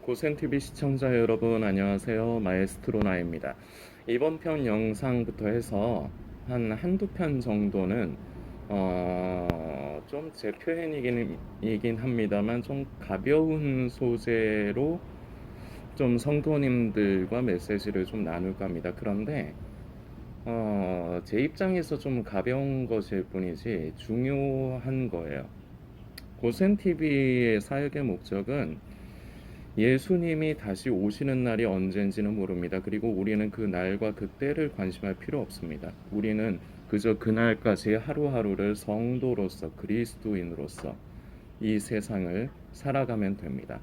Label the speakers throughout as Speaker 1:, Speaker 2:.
Speaker 1: 고센TV 시청자 여러분 안녕하세요. 마에스트로 나입니다. 이번 편 영상부터 해서 한두 편 정도는 좀 제 표현이긴 합니다만 좀 가벼운 소재로 좀 성도님들과 메시지를 좀 나눌까 합니다. 그런데 제 입장에서 좀 가벼운 것일 뿐이지 중요한 거예요. 고센TV의 사역의 목적은 예수님이 다시 오시는 날이 언젠지는 모릅니다. 그리고 우리는 그 날과 그 때를 관심할 필요 없습니다. 우리는 그저 그날까지 하루하루를 성도로서 그리스도인으로서 이 세상을 살아가면 됩니다.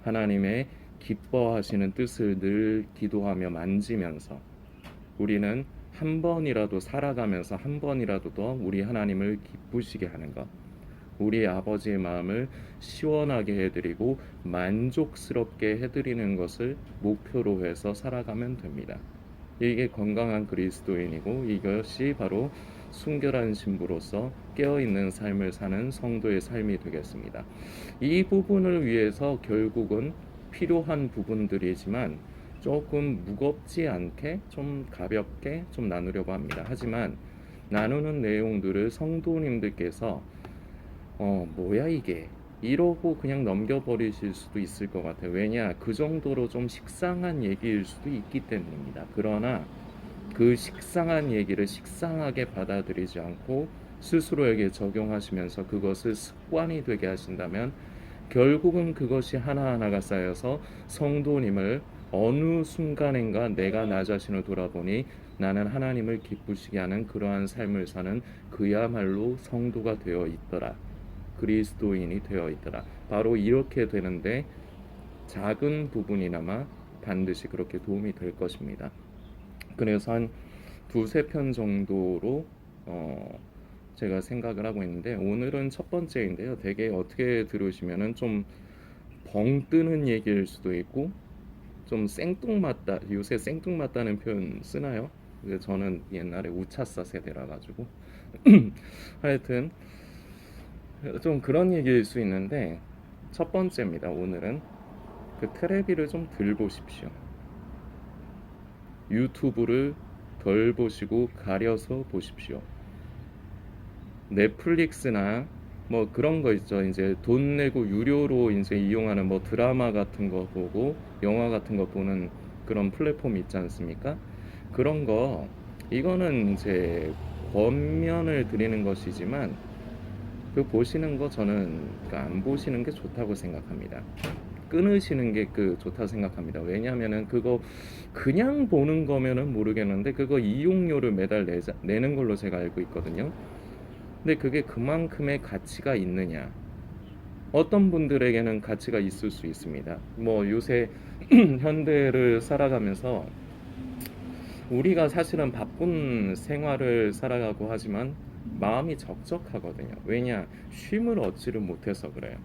Speaker 1: 하나님의 기뻐하시는 뜻을 늘 기도하며 만지면서 우리는 한 번이라도 살아가면서 한 번이라도 더 우리 하나님을 기쁘시게 하는 것, 우리 아버지의 마음을 시원하게 해드리고 만족스럽게 해드리는 것을 목표로 해서 살아가면 됩니다. 이게 건강한 그리스도인이고 이것이 바로 순결한 신부로서 깨어있는 삶을 사는 성도의 삶이 되겠습니다. 이 부분을 위해서 결국은 필요한 부분들이지만 조금 무겁지 않게 좀 가볍게 좀 나누려고 합니다. 하지만 나누는 내용들을 성도님들께서 뭐야 이게 이러고 그냥 넘겨버리실 수도 있을 것 같아요. 왜냐, 그 정도로 좀 식상한 얘기일 수도 있기 때문입니다. 그러나 그 식상한 얘기를 식상하게 받아들이지 않고 스스로에게 적용하시면서 그것을 습관이 되게 하신다면 결국은 그것이 하나하나가 쌓여서 성도님을 어느 순간인가 내가 나 자신을 돌아보니 나는 하나님을 기쁘시게 하는 그러한 삶을 사는 그야말로 성도가 되어 있더라. 그리스도인이 되어 있더라. 바로 이렇게 되는데 작은 부분이나마 반드시 그렇게 도움이 될 것입니다. 그래서 한 두세 편 정도로 제가 생각을 하고 있는데 오늘은 첫 번째인데요. 되게 어떻게 들으시면은 좀 벙 뜨는 얘기일 수도 있고 좀 생뚱맞다. 요새 생뚱맞다는 표현 쓰나요? 저는 옛날에 우차사 세대라 가지고 하여튼 좀 그런 얘기일 수 있는데 첫 번째입니다. 오늘은 그 테레비를 좀 덜 보십시오. 유튜브를 덜 보시고 가려서 보십시오. 넷플릭스나 뭐 그런 거 있죠. 이제 돈 내고 유료로 이제 이용하는 뭐 드라마 같은 거 보고 영화 같은 거 보는 그런 플랫폼 있지 않습니까? 그런 거 이거는 이제 권면을 드리는 것이지만 그 보시는 거 저는 안 보시는 게 좋다고 생각합니다. 끊으시는 게 좋다고 생각합니다. 왜냐하면은 그거 그냥 보는 거면은 모르겠는데 그거 이용료를 매달 내는 걸로 제가 알고 있거든요. 근데 그게 그만큼의 가치가 있느냐? 어떤 분들에게는 가치가 있을 수 있습니다. 뭐 요새 현대를 살아가면서 우리가 사실은 바쁜 생활을 살아가고 하지만 마음이 적적하거든요. 왜냐? 쉼을 얻지를 못해서 그래요.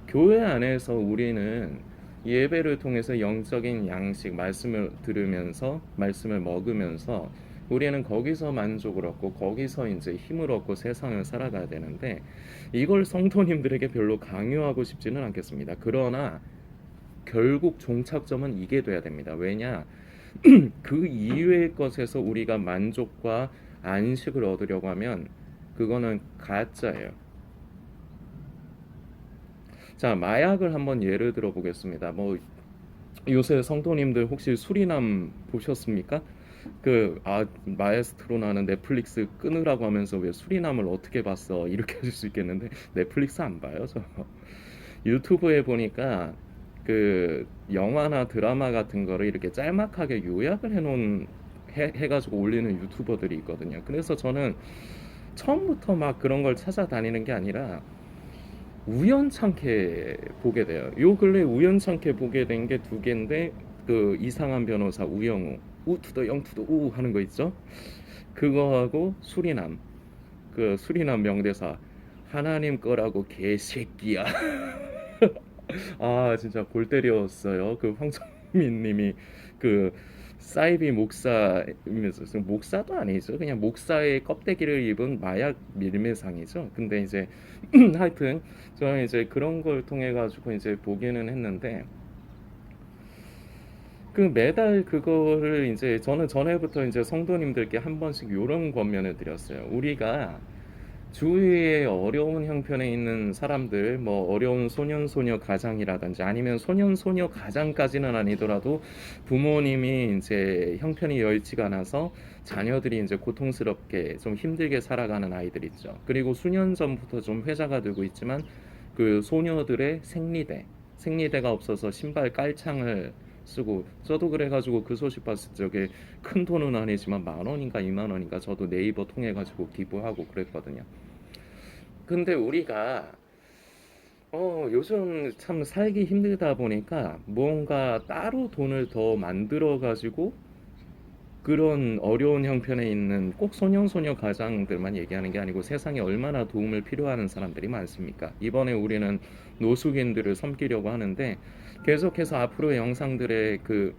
Speaker 1: 교회 안에서 우리는 예배를 통해서 영적인 양식, 말씀을 들으면서 말씀을 먹으면서 우리는 거기서 만족을 얻고 거기서 이제 힘을 얻고 세상을 살아가야 되는데 이걸 성도님들에게 별로 강요하고 싶지는 않겠습니다. 그러나 결국 종착점은 이게 돼야 됩니다. 왜냐? 그 이외의 것에서 우리가 만족과 안식을 얻으려고 하면 그거는 가짜예요. 자, 마약을 한번 예를 들어 보겠습니다. 뭐 요새 성도님들 혹시 수리남 보셨습니까? 마에스트로나는 넷플릭스 끊으라고 하면서 왜 수리남을 어떻게 봤어? 이렇게 하실 수 있겠는데 넷플릭스 안 봐요, 저. 유튜브에 보니까 그 영화나 드라마 같은 거를 이렇게 짤막하게 요약을 해놓은 해가지고 올리는 유튜버들이 있거든요. 그래서 저는 처음부터 막 그런 걸 찾아다니는 게 아니라 우연찮게 보게 돼요. 요 근래 우연찮게 보게 된 게 두 개인데 그 이상한 변호사 우영우 우투더 영투더 우 하는 거 있죠? 그거하고 수리남 그 수리남 명대사 하나님 거라고 개새끼야. 아 진짜 골 때렸어요. 그 황정민 님이 그 사이비 목사이면서 목사도 아니죠. 그냥 목사의 껍데기를 입은 마약 밀매상이죠. 근데 이제 하여튼 저는 이제 그런 걸 통해 가지고 이제 보기는 했는데 그 매달 그거를 이제 저는 전에부터 이제 성도님들께 한 번씩 요런 권면을 드렸어요. 우리가 주위에 어려운 형편에 있는 사람들, 뭐 어려운 소년소녀 가장이라든지 아니면 소년소녀 가장까지는 아니더라도 부모님이 이제 형편이 여의치가 않아서 자녀들이 이제 고통스럽게 좀 힘들게 살아가는 아이들 있죠. 그리고 수년 전부터 좀 회자가 되고 있지만 그 소녀들의 생리대가 없어서 신발 깔창을 쓰고 저도 그래가지고 그 소식 봤을 적에 큰 돈은 아니지만 10,000원인가 20,000원인가 저도 네이버 통해 가지고 기부하고 그랬거든요. 근데 우리가 요즘 참 살기 힘들다 보니까 뭔가 따로 돈을 더 만들어 가지고 그런 어려운 형편에 있는 꼭 소년소녀 가장들만 얘기하는 게 아니고 세상에 얼마나 도움을 필요하는 사람들이 많습니까? 이번에 우리는 노숙인들을 섬기려고 하는데 계속해서 앞으로 영상들의 그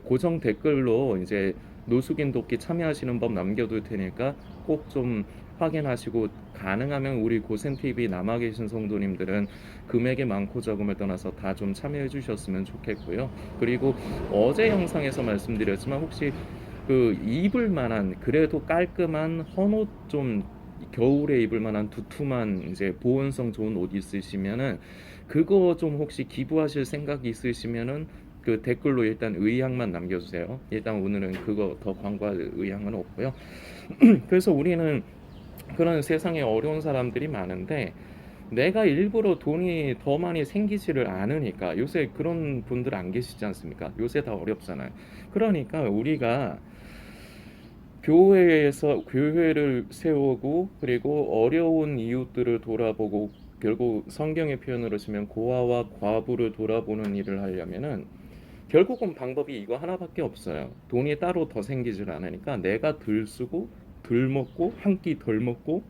Speaker 1: 고정 댓글로 이제 노숙인 돕기 참여하시는 법 남겨둘 테니까 꼭 좀 확인하시고 가능하면 우리 고센TV 남아 계신 성도님들은 금액이 많고 적음을 떠나서 다 좀 참여해 주셨으면 좋겠고요. 그리고 어제 영상에서 말씀드렸지만 혹시 그 입을 만한 그래도 깔끔한 헌옷 좀 겨울에 입을 만한 두툼한 이제 보온성 좋은 옷 있으시면은 그거 좀 혹시 기부하실 생각이 있으시면은 그 댓글로 일단 의향만 남겨주세요. 일단 오늘은 그거 더 광고할 의향은 없고요. 그래서 우리는 그런 세상에 어려운 사람들이 많은데 내가 일부러 돈이 더 많이 생기지를 않으니까 요새 그런 분들 안 계시지 않습니까? 요새 다 어렵잖아요. 그러니까 우리가 교회에서 교회를 세우고 그리고 어려운 이웃들을 돌아보고 결국 성경의 표현으로 치면 고아와 과부를 돌아보는 일을 하려면은 결국은 방법이 이거 하나밖에 없어요. 돈이 따로 더 생기질 않으니까 내가 덜 쓰고 덜 먹고 한 끼 덜 먹고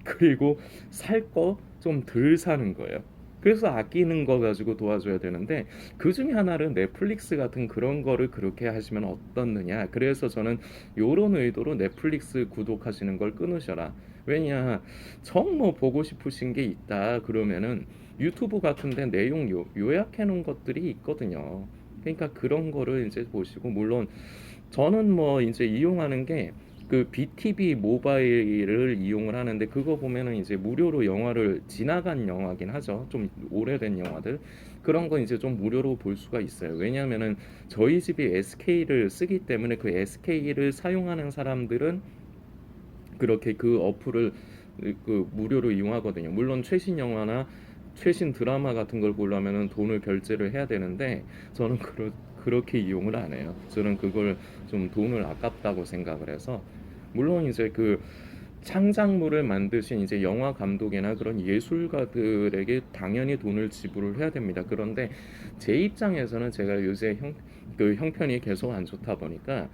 Speaker 1: 그리고 살 거 좀 덜 사는 거예요. 그래서 아끼는 거 가지고 도와줘야 되는데 그 중에 하나는 넷플릭스 같은 그런 거를 그렇게 하시면 어떻느냐. 그래서 저는 요런 의도로 넷플릭스 구독하시는 걸 끊으셔라. 왜냐 정 뭐 보고 싶으신 게 있다 그러면은 유튜브 같은데 내용 요약해 놓은 것들이 있거든요. 그러니까 그런 거를 이제 보시고 물론 저는 뭐 이제 이용하는 게 그 BTV 모바일을 이용을 하는데 그거 보면은 이제 무료로 영화를 지나간 영화긴 하죠. 좀 오래된 영화들 그런 거 이제 좀 무료로 볼 수가 있어요. 왜냐하면은 저희 집이 SK를 쓰기 때문에 그 SK를 사용하는 사람들은 그렇게 그 어플을 그 무료로 이용하거든요. 물론 최신 영화나 최신 드라마 같은 걸 보려면은 돈을 결제를 해야 되는데 저는 그렇게 이용을 안 해요. 저는 그걸 좀 돈을 아깝다고 생각을 해서 물론 이제 그 창작물을 만드신 이제 영화 감독이나 그런 예술가들에게 당연히 돈을 지불을 해야 됩니다. 그런데 제 입장에서는 제가 요새 그 형편이 계속 안 좋다 보니까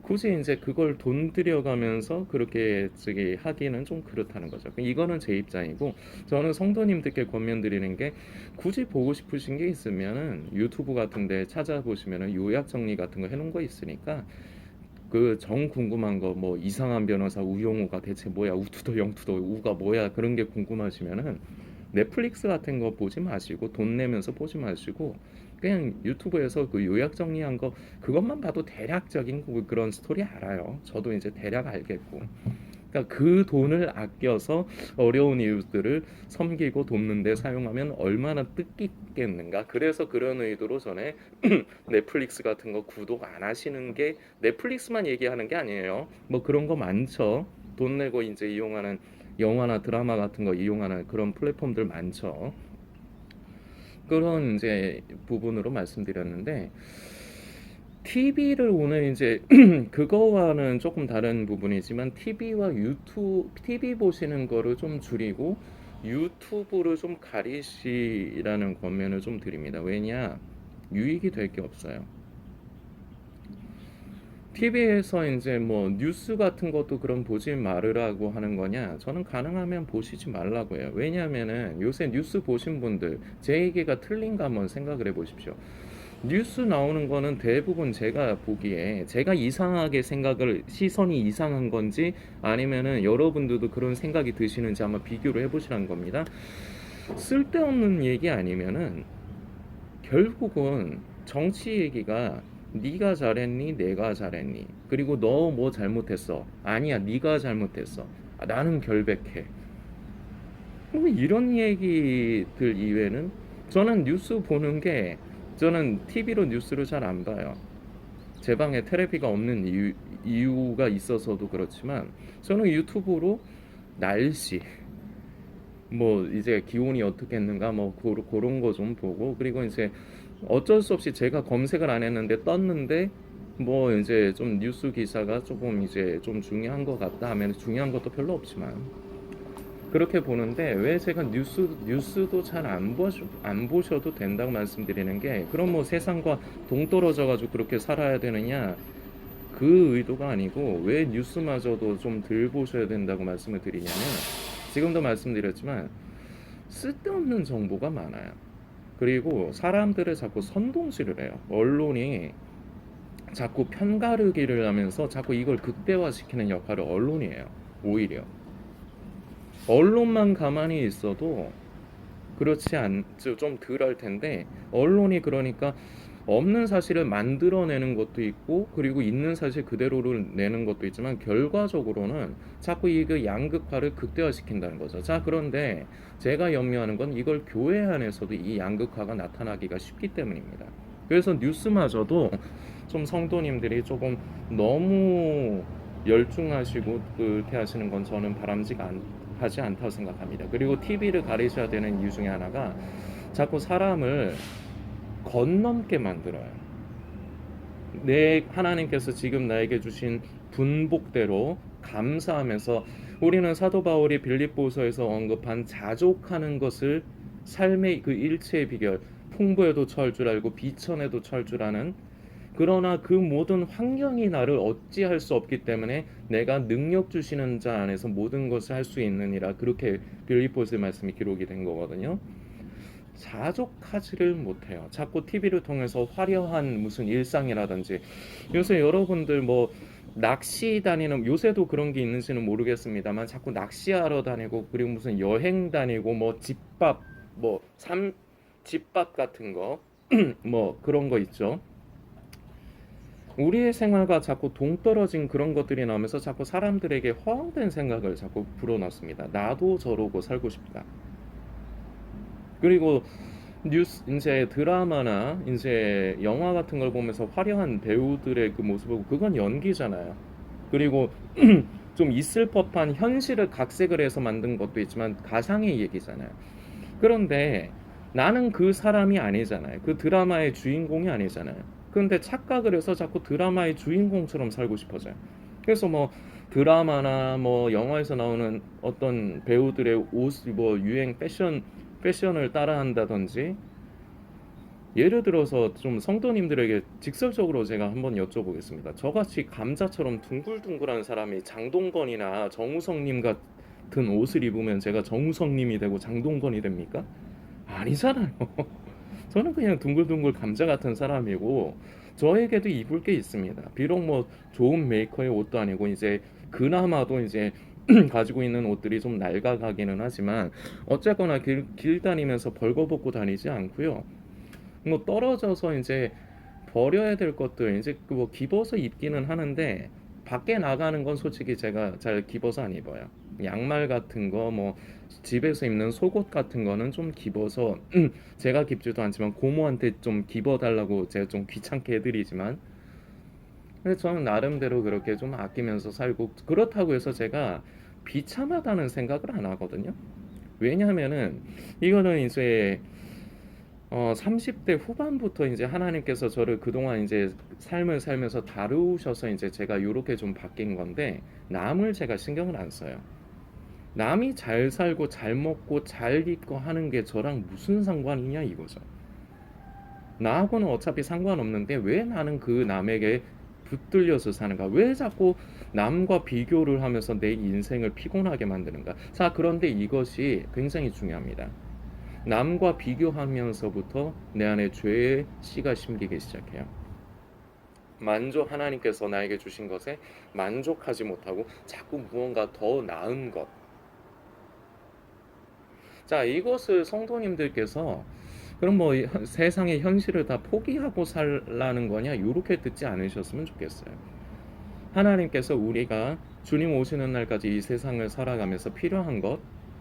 Speaker 1: 굳이 이제 그걸 돈 들여가면서 그렇게 저기 하기는 좀 그렇다는 거죠. 이거는 제 입장이고 저는 성도님들께 권면드리는 게 굳이 보고 싶으신 게 있으면은 유튜브 같은데 찾아보시면은 요약 정리 같은 거 해놓은 거 있으니까 그 정 궁금한 거 뭐 이상한 변호사 우용우가 대체 뭐야 우투더 영투더 우가 뭐야 그런 게 궁금하시면은 넷플릭스 같은 거 보지 마시고 돈 내면서 보지 마시고 그냥 유튜브에서 그 요약 정리한 거 그것만 봐도 대략적인 그런 스토리 알아요. 저도 이제 대략 알겠고. 그러니까 그 돈을 아껴서 어려운 이웃들을 섬기고 돕는 데 사용하면 얼마나 뜻깊겠는가. 그래서 그런 의도로 전에 넷플릭스 같은 거 구독 안 하시는 게 넷플릭스만 얘기하는 게 아니에요. 뭐 그런 거 많죠. 돈 내고 이제 이용하는 영화나 드라마 같은 거 이용하는 그런 플랫폼들 많죠. 그런 이제 부분으로 말씀드렸는데 TV를 오늘 이제 그거와는 조금 다른 부분이지만 TV와 유튜브 TV 보시는 거를 좀 줄이고 유튜브를 좀 가리시라는 권면을 좀 드립니다. 왜냐 유익이 될 게 없어요. TV에서 이제 뭐 뉴스 같은 것도 그럼 보지 말으라고 하는 거냐? 저는 가능하면 보시지 말라고 해요. 왜냐하면은 요새 뉴스 보신 분들 제 얘기가 틀린가 한번 생각을 해보십시오. 뉴스 나오는 거는 대부분 제가 보기에 제가 이상하게 생각을 시선이 이상한 건지 아니면은 여러분들도 그런 생각이 드시는지 한번 비교를 해보시라는 겁니다. 쓸데없는 얘기 아니면은 결국은 정치 얘기가 네가 잘했니 내가 잘했니 그리고 너 뭐 잘못했어 아니야 네가 잘못했어 나는 결백해 뭐 이런 얘기들 이외에는 저는 뉴스 보는 게 저는 TV로 뉴스를 잘 안 봐요. 제 방에 테레비가 없는 이유가 있어서도 그렇지만 저는 유튜브로 날씨 뭐 이제 기온이 어떻게 했는가 뭐 그런 거 좀 보고 그리고 이제 어쩔 수 없이 제가 검색을 안 했는데 떴는데 뭐 이제 좀 뉴스 기사가 조금 이제 좀 중요한 것 같다 하면 중요한 것도 별로 없지만 그렇게 보는데 왜 제가 뉴스도 잘 안 보셔도 된다고 말씀드리는 게 그럼 뭐 세상과 동떨어져 가지고 그렇게 살아야 되느냐 그 의도가 아니고 왜 뉴스마저도 좀 덜 보셔야 된다고 말씀을 드리냐면 지금도 말씀드렸지만 쓸데없는 정보가 많아요. 그리고 사람들을 자꾸 선동질을 해요. 언론이 자꾸 편가르기를 하면서 자꾸 이걸 극대화시키는 역할을 언론이 해요. 오히려 언론만 가만히 있어도 그렇지 좀 덜 할 텐데 언론이 그러니까 없는 사실을 만들어내는 것도 있고 그리고 있는 사실 그대로를 내는 것도 있지만 결과적으로는 자꾸 이그 양극화를 극대화시킨다는 거죠. 자, 그런데 제가 염려하는 건 이걸 교회 안에서도 이 양극화가 나타나기가 쉽기 때문입니다. 그래서 뉴스마저도 좀 성도님들이 조금 너무 열중하시고 그렇게 하시는 건 저는 하지 않다고 생각합니다. 그리고 TV를 가리셔야 되는 이유 중에 하나가 자꾸 사람을 건넘게 만들어요. 내 하나님께서 지금 나에게 주신 분복대로 감사하면서 우리는 사도 바울이 빌립보서에서 언급한 자족하는 것을 삶의 그 일체의 비결, 풍부에도 처할 줄 알고 비천에도 처할 줄 아는 그러나 그 모든 환경이 나를 어찌할 수 없기 때문에 내가 능력 주시는 자 안에서 모든 것을 할 수 있느니라 그렇게 빌립보서의 말씀이 기록이 된 거거든요. 자족하지를 못해요. 자꾸 TV를 통해서 화려한 무슨 일상이라든지 요새 여러분들 뭐 낚시 다니는 요새도 그런 게 있는지는 모르겠습니다만 자꾸 낚시하러 다니고 그리고 무슨 여행 다니고 뭐 집밥 뭐 집밥 같은 거 뭐 그런 거 있죠. 우리의 생활과 자꾸 동떨어진 그런 것들이 나오면서 자꾸 사람들에게 허황된 생각을 자꾸 불어넣습니다. 나도 저러고 살고 싶다. 그리고 뉴스 이제 드라마나 이제 영화 같은 걸 보면서 화려한 배우들의 그 모습을 그건 연기잖아요. 그리고 좀 있을 법한 현실을 각색을 해서 만든 것도 있지만 가상의 얘기잖아요. 그런데 나는 그 사람이 아니잖아요. 그 드라마의 주인공이 아니잖아요. 그런데 착각을 해서 자꾸 드라마의 주인공처럼 살고 싶어져요. 그래서 뭐 드라마나 뭐 영화에서 나오는 어떤 배우들의 옷, 뭐 유행 패션을 따라한다든지 예를 들어서 좀 성도님들에게 직설적으로 제가 한번 여쭤보겠습니다. 저같이 감자처럼 둥글둥글한 사람이 장동건이나 정우성님 같은 옷을 입으면 제가 정우성님이 되고 장동건이 됩니까? 아니잖아요. 저는 그냥 둥글둥글 감자 같은 사람이고 저에게도 입을 게 있습니다. 비록 뭐 좋은 메이커의 옷도 아니고 이제 그나마도 이제 가지고 있는 옷들이 좀 낡아가기는 하지만 어쨌거나 길 다니면서 벌거벗고 다니지 않고요. 뭐 떨어져서 이제 버려야 될 것들 이제 그뭐 집어서 입기는 하는데 밖에 나가는 건 솔직히 제가 잘 집어서 안 입어요. 양말 같은 거 뭐 집에서 입는 속옷 같은 거는 좀 집어서 제가 입지도 않지만 고모한테 좀 집어 달라고 제가 좀 귀찮게 해드리지만 근데 저는 나름대로 그렇게 좀 아끼면서 살고 그렇다고 해서 제가 비참하다는 생각을 안 하거든요. 왜냐하면은 이거는 이제 30대 후반부터 이제 하나님께서 저를 그동안 이제 삶을 살면서 다루셔서 이제 제가 요렇게 좀 바뀐 건데 남을 제가 신경을 안 써요. 남이 잘 살고 잘 먹고 잘 입고 하는 게 저랑 무슨 상관이냐 이거죠. 나하고는 어차피 상관없는데 왜 나는 그 남에게 붙들려서 사는가? 왜 자꾸 남과 비교를 하면서 내 인생을 피곤하게 만드는가? 자, 그런데 이것이 굉장히 중요합니다. 남과 비교하면서부터 내 안에 죄의 씨가 심기기 시작해요. 하나님께서 나에게 주신 것에 만족하지 못하고 자꾸 무언가 더 나은 것. 자, 이것을 성도님들께서 그럼 뭐 세상의 현실을 다 포기하고 살라는 거냐? 이렇게 듣지 않으셨으면 좋겠어요. 하나님께서 우리가 주님 오시는 날까지 이 세상을 살아가면서 필요한 것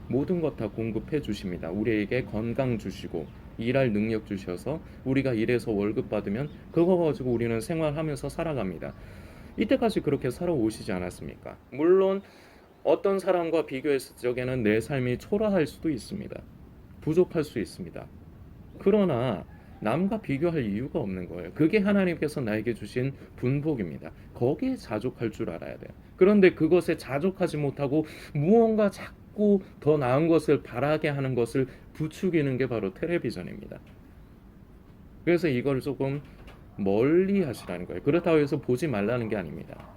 Speaker 1: 모든 것 다 공급해 주십니다. 우리에게 건강 주시고 일할 능력 주셔서 우리가 일해서 월급 받으면 그거 가지고 우리는 생활하면서 살아갑니다. 이때까지 그렇게 살아오시지 않았습니까? 물론 어떤 사람과 비교했을 적에는 내 삶이 초라할 수도 있습니다. 부족할 수 있습니다. 그러나 남과 비교할 이유가 없는 거예요. 그게 하나님께서 나에게 주신 분복입니다. 거기에 자족할 줄 알아야 돼요. 그런데 그것에 자족하지 못하고 무언가 자꾸 더 나은 것을 바라게 하는 것을 부추기는 게 바로 텔레비전입니다. 그래서 이걸 조금 멀리 하시라는 거예요. 그렇다고 해서 보지 말라는 게 아닙니다.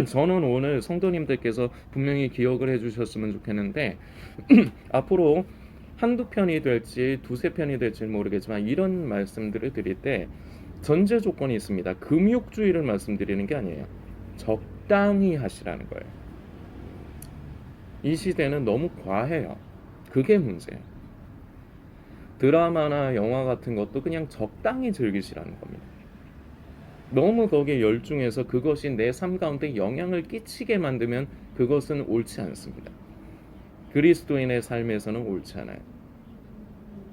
Speaker 1: 저는 오늘 성도님들께서 분명히 기억을 해주셨으면 좋겠는데 앞으로 한두 편이 될지 두세 편이 될지 모르겠지만 이런 말씀들을 드릴 때 전제 조건이 있습니다. 금욕주의를 말씀드리는 게 아니에요. 적당히 하시라는 거예요. 이 시대는 너무 과해요. 그게 문제예요. 드라마나 영화 같은 것도 그냥 적당히 즐기시라는 겁니다. 너무 거기에 열중해서 그것이 내 삶 가운데 영향을 끼치게 만들면 그것은 옳지 않습니다. 그리스도인의 삶에서는 옳지 않아요.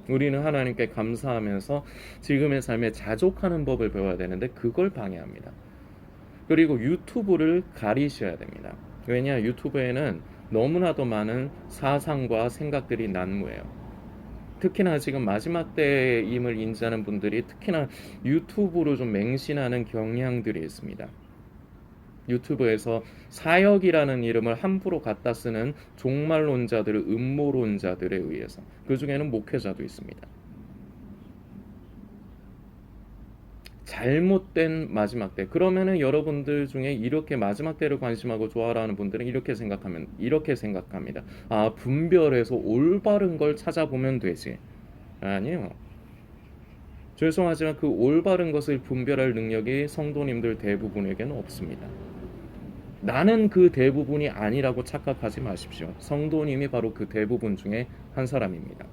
Speaker 1: 우리는 하나님께 감사하면서 지금의 삶에 자족하는 법을 배워야 되는데 그걸 방해합니다. 그리고 유튜브를 가리셔야 됩니다. 왜냐? 유튜브에는 너무나도 많은 사상과 생각들이 난무해요. 특히나 지금 마지막 때임을 인지하는 분들이 특히나 유튜브로 좀 맹신하는 경향들이 있습니다. 유튜브에서 사역이라는 이름을 함부로 갖다 쓰는 종말론자들, 음모론자들에 의해서 그 중에는 목회자도 있습니다. 잘못된 마지막 때. 그러면은 여러분들 중에 이렇게 마지막 때를 관심하고 좋아하는 분들은 이렇게 생각합니다. 아, 분별해서 올바른 걸 찾아보면 되지. 아니요. 죄송하지만 그 올바른 것을 분별할 능력이 성도님들 대부분에게는 없습니다. 나는 그 대부분이 아니라고 착각하지 마십시오. 성도님이 바로 그 대부분 중에 한 사람입니다.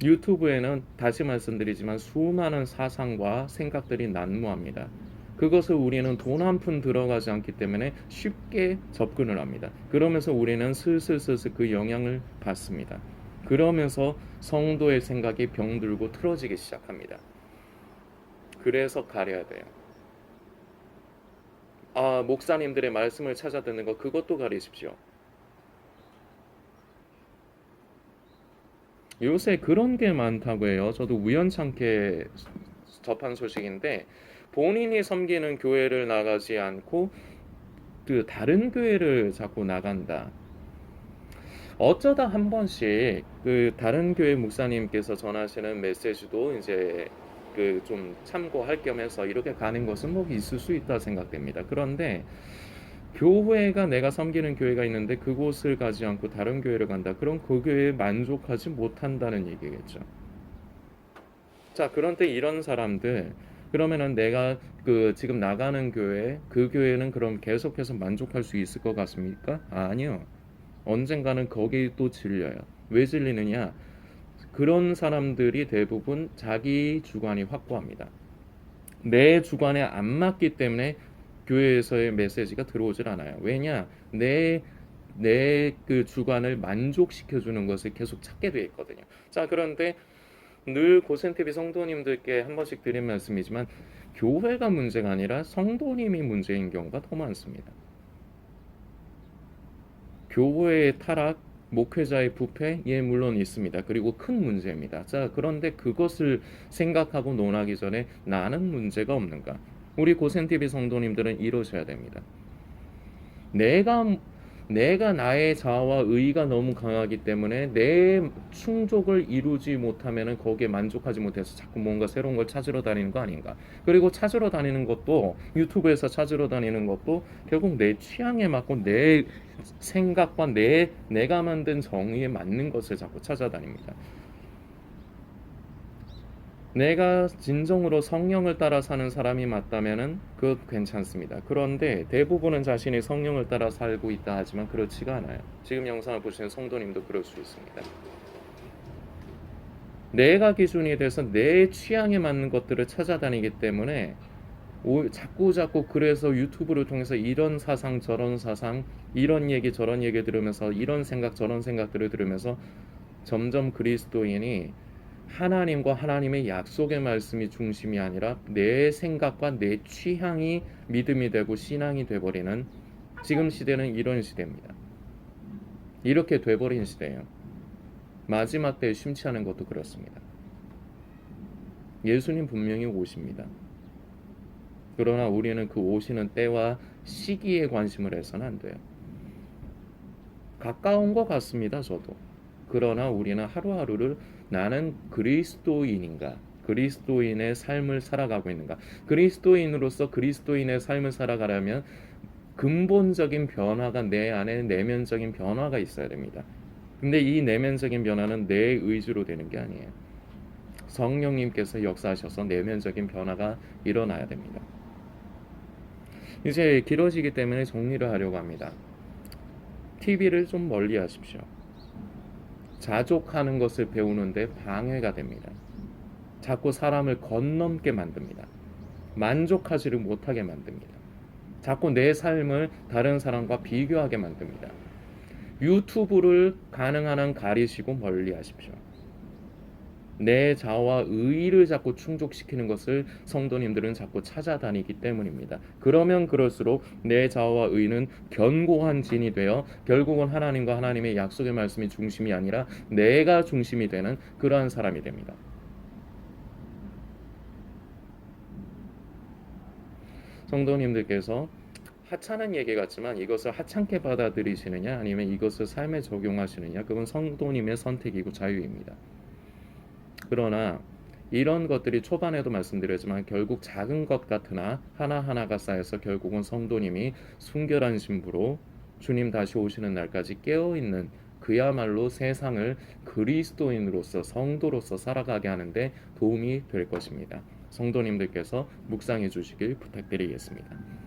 Speaker 1: 유튜브에는 다시 말씀드리지만 수많은 사상과 생각들이 난무합니다. 그것을 우리는 돈 한 푼 들어가지 않기 때문에 쉽게 접근을 합니다. 그러면서 우리는 슬슬 그 영향을 받습니다. 그러면서 성도의 생각이 병들고 틀어지기 시작합니다. 그래서 가려야 돼요. 아, 목사님들의 말씀을 찾아 듣는 거 그것도 가리십시오. 요새 그런 게 많다고 해요. 저도 우연찮게 접한 소식인데 본인이 섬기는 교회를 나가지 않고 그 다른 교회를 자꾸 나간다. 어쩌다 한 번씩 그 다른 교회 목사님께서 전하시는 메시지도 이제 그 좀 참고할 겸해서 이렇게 가는 것은 뭐 있을 수 있다 생각됩니다. 그런데 교회가 내가 섬기는 교회가 있는데 그곳을 가지 않고 다른 교회를 간다. 그럼 그 교회에 만족하지 못한다는 얘기겠죠. 자, 그런데 이런 사람들 그러면은 내가 그 지금 나가는 교회 그 교회는 그럼 계속해서 만족할 수 있을 것 같습니까? 아니요. 언젠가는 거기 또 질려요. 왜 질리느냐? 그런 사람들이 대부분 자기 주관이 확고합니다. 내 주관에 안 맞기 때문에 교회에서의 메시지가 들어오질 않아요. 왜냐? 내 그 주관을 만족시켜주는 것을 계속 찾게 돼 있거든요. 자, 그런데 늘 고센TV 성도님들께 한 번씩 드린 말씀이지만 교회가 문제가 아니라 성도님이 문제인 경우가 더 많습니다. 교회의 타락, 목회자의 부패, 예, 물론 있습니다. 그리고 큰 문제입니다. 자, 그런데 그것을 생각하고 논하기 전에 나는 문제가 없는가? 우리 고센TV 성도님들은 이러셔야 됩니다. 내가 나의 자아와 의가 너무 강하기 때문에 내 충족을 이루지 못하면은 거기에 만족하지 못해서 자꾸 뭔가 새로운 걸 찾으러 다니는 거 아닌가. 그리고 찾으러 다니는 것도 유튜브에서 찾으러 다니는 것도 결국 내 취향에 맞고 내 생각과 내가 만든 정의에 맞는 것을 자꾸 찾아다닙니다. 내가 진정으로 성령을 따라 사는 사람이 맞다면은 그것 괜찮습니다. 그런데 대부분은 자신이 성령을 따라 살고 있다 하지만 그렇지가 않아요. 지금 영상을 보시는 성도님도 그럴 수 있습니다. 내가 기준이 돼서 내 취향에 맞는 것들을 찾아다니기 때문에 자꾸 그래서 유튜브를 통해서 이런 사상 저런 사상 이런 얘기 저런 얘기 들으면서 이런 생각 저런 생각들을 들으면서 점점 그리스도인이 하나님과 하나님의 약속의 말씀이 중심이 아니라 내 생각과 내 취향이 믿음이 되고 신앙이 돼버리는 지금 시대는 이런 시대입니다. 이렇게 돼버린 시대예요. 마지막 때에 심취하는 것도 그렇습니다. 예수님 분명히 오십니다. 그러나 우리는 그 오시는 때와 시기에 관심을 해서는 안 돼요. 가까운 것 같습니다. 저도. 그러나 우리는 하루하루를 나는 그리스도인인가? 그리스도인의 삶을 살아가고 있는가? 그리스도인으로서 그리스도인의 삶을 살아가려면 근본적인 변화가 내 안에 내면적인 변화가 있어야 됩니다. 근데 이 내면적인 변화는 내 의지로 되는 게 아니에요. 성령님께서 역사하셔서 내면적인 변화가 일어나야 됩니다. 이제 길어지기 때문에 정리를 하려고 합니다. TV를 좀 멀리 하십시오. 자족하는 것을 배우는데 방해가 됩니다. 자꾸 사람을 건넘게 만듭니다. 만족하지를 못하게 만듭니다. 자꾸 내 삶을 다른 사람과 비교하게 만듭니다. 유튜브를 가능한 한 가리시고 멀리 하십시오. 내 자아와 의를 자꾸 충족시키는 것을 성도님들은 자꾸 찾아다니기 때문입니다. 그러면 그럴수록 내 자아와 의는 견고한 진이 되어 결국은 하나님과 하나님의 약속의 말씀이 중심이 아니라 내가 중심이 되는 그러한 사람이 됩니다. 성도님들께서 하찮은 얘기 같지만 이것을 하찮게 받아들이시느냐 아니면 이것을 삶에 적용하시느냐 그건 성도님의 선택이고 자유입니다. 그러나 이런 것들이 초반에도 말씀드렸지만 결국 작은 것 같으나 하나하나가 쌓여서 결국은 성도님이 순결한 신부로 주님 다시 오시는 날까지 깨어있는 그야말로 세상을 그리스도인으로서 성도로서 살아가게 하는데 도움이 될 것입니다. 성도님들께서 묵상해 주시길 부탁드리겠습니다.